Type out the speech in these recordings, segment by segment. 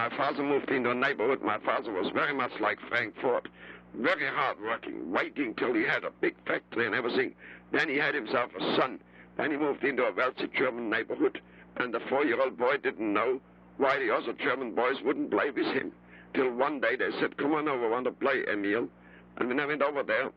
My father moved into a neighborhood. My father was very much like Frank Ford, very hard working, waiting till he had a big factory and everything. Then he had himself a son. Then he moved into a wealthy German neighborhood, and the 4-year-old boy didn't know why the other German boys wouldn't play with him. Till one day they said, come on over, want to play, Emil? And when I went over there,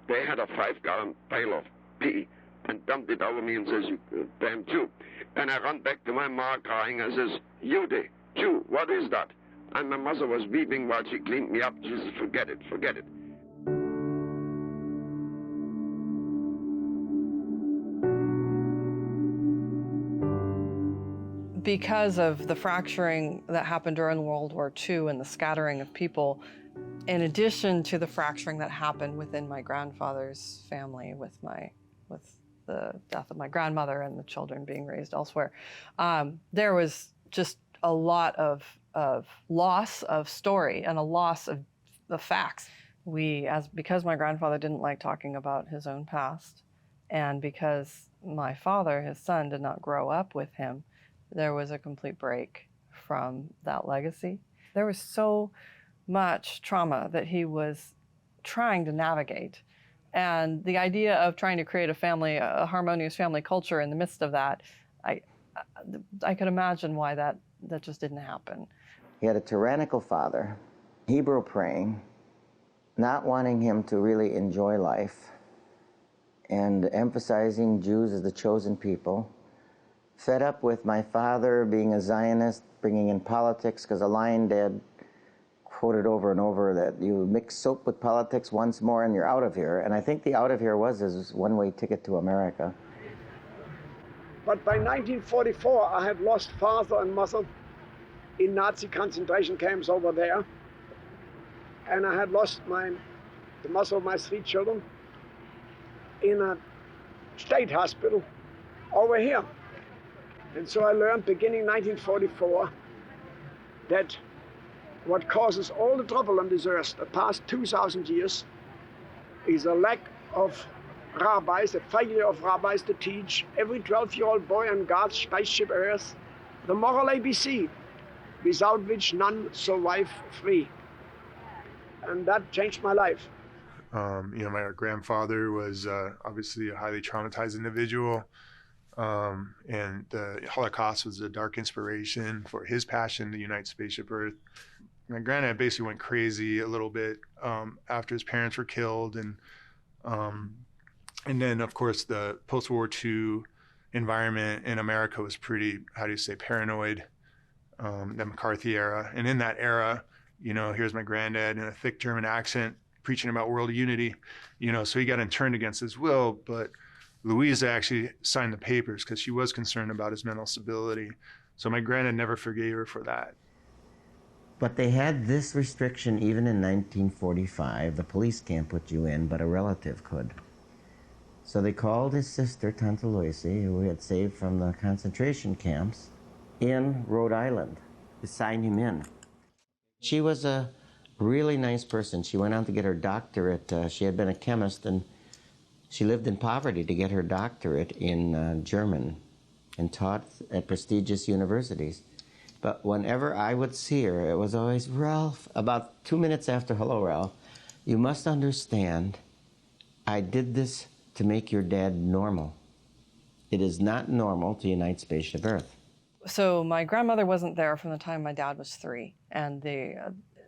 they had a 5-gallon pail of pee and dumped it over me and says, you damn Jew. And I run back to my ma crying and says, you the Jew, what is that? And my mother was weeping while she cleaned me up. She said, forget it, forget it. Because of the fracturing that happened during World War II and the scattering of people, in addition to the fracturing that happened within my grandfather's family with the death of my grandmother and the children being raised elsewhere, there was just a lot of loss of story and a loss of the facts. Because my grandfather didn't like talking about his own past, and because my father, his son, did not grow up with him, there was a complete break from that legacy. There was so much trauma that he was trying to navigate. And the idea of trying to create a harmonious family culture in the midst of that, I could imagine why that just didn't happen. He had a tyrannical father, Hebrew praying, not wanting him to really enjoy life, and emphasizing Jews as the chosen people. Fed up with my father being a Zionist, bringing in politics, because a line Dad quoted over and over that you mix soap with politics once more and you're out of here. And I think the out of here was his one-way ticket to America. But by 1944, I had lost father and mother in Nazi concentration camps over there. And I had lost the mother of my 3 children in a state hospital over here. And so I learned beginning 1944 that what causes all the trouble on this earth the past 2,000 years is a lack of rabbis, a failure of rabbis to teach every 12-year-old boy on God's spaceship Earth the moral ABC, without which none survive free. And that changed my life. My grandfather was obviously a highly traumatized individual. And the Holocaust was a dark inspiration for his passion to unite spaceship Earth. My granddad basically went crazy a little bit after his parents were killed, and then of course the post-World War II environment in America was pretty, paranoid. The McCarthy era, and in that era, here's my granddad in a thick German accent preaching about world unity, so he got interned against his will, but Louisa actually signed the papers because she was concerned about his mental stability. So my granddad never forgave her for that. But they had this restriction even in 1945. The police can't put you in, but a relative could. So they called his sister, Tante Lucy, who we had saved from the concentration camps, in Rhode Island to sign him in. She was a really nice person. She went on to get her doctorate. She had been a chemist, and she lived in poverty to get her doctorate in German and taught at prestigious universities. But whenever I would see her, it was always, Ralph, about 2 minutes after, hello, Ralph, you must understand, I did this to make your dad normal. It is not normal to unite spaceship Earth. So my grandmother wasn't there from the time my dad was 3, and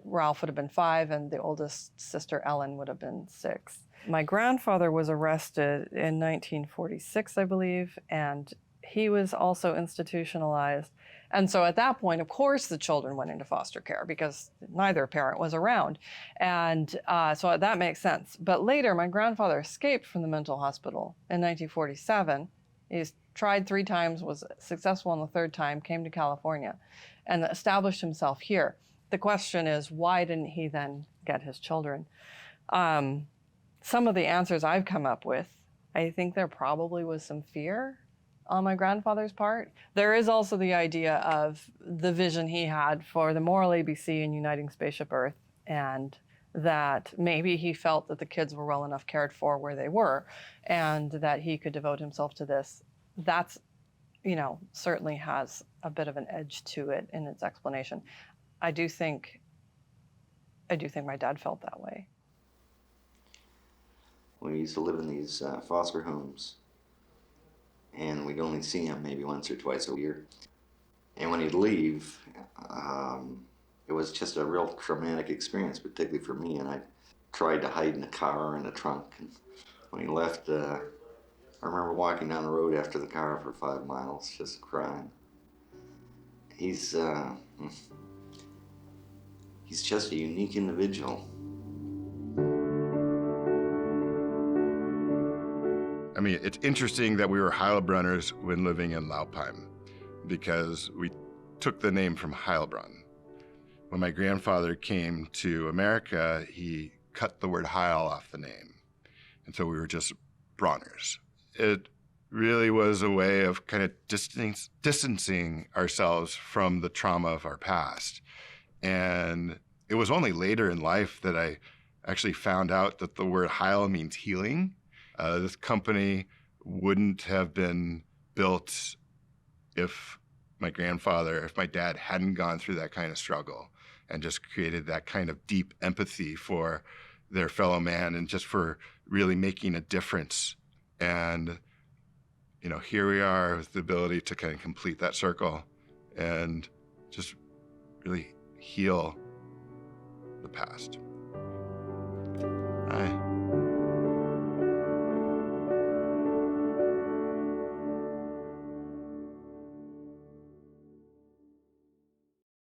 Ralph would have been 5, and the oldest sister, Ellen, would have been 6. My grandfather was arrested in 1946, I believe, and he was also institutionalized. And so at that point, of course, the children went into foster care because neither parent was around. And so that makes sense. But later, my grandfather escaped from the mental hospital in 1947. He's tried 3 times, was successful on the 3rd time, came to California, and established himself here. The question is, why didn't he then get his children? Some of the answers I've come up with, I think there probably was some fear on my grandfather's part. There is also the idea of the vision he had for the moral ABC in uniting spaceship Earth, and that maybe he felt that the kids were well enough cared for where they were, and that he could devote himself to this. That's, certainly has a bit of an edge to it in its explanation. I do think my dad felt that way. We used to live in these foster homes, and we'd only see him maybe once or twice a year. And when he'd leave, it was just a real traumatic experience, particularly for me. And I tried to hide in the car or in the trunk. And when he left, I remember walking down the road after the car for 5 miles, just crying. He's just a unique individual. I mean, it's interesting that we were Heilbronners when living in Laupheim, because we took the name from Heilbronn. When my grandfather came to America, he cut the word Heil off the name. And so we were just Bronners. It really was a way of kind of distancing ourselves from the trauma of our past. And it was only later in life that I actually found out that the word Heil means healing. This company wouldn't have been built if my dad hadn't gone through that kind of struggle and just created that kind of deep empathy for their fellow man and just for really making a difference. And, you know, here we are with the ability to kind of complete that circle and just really heal the past.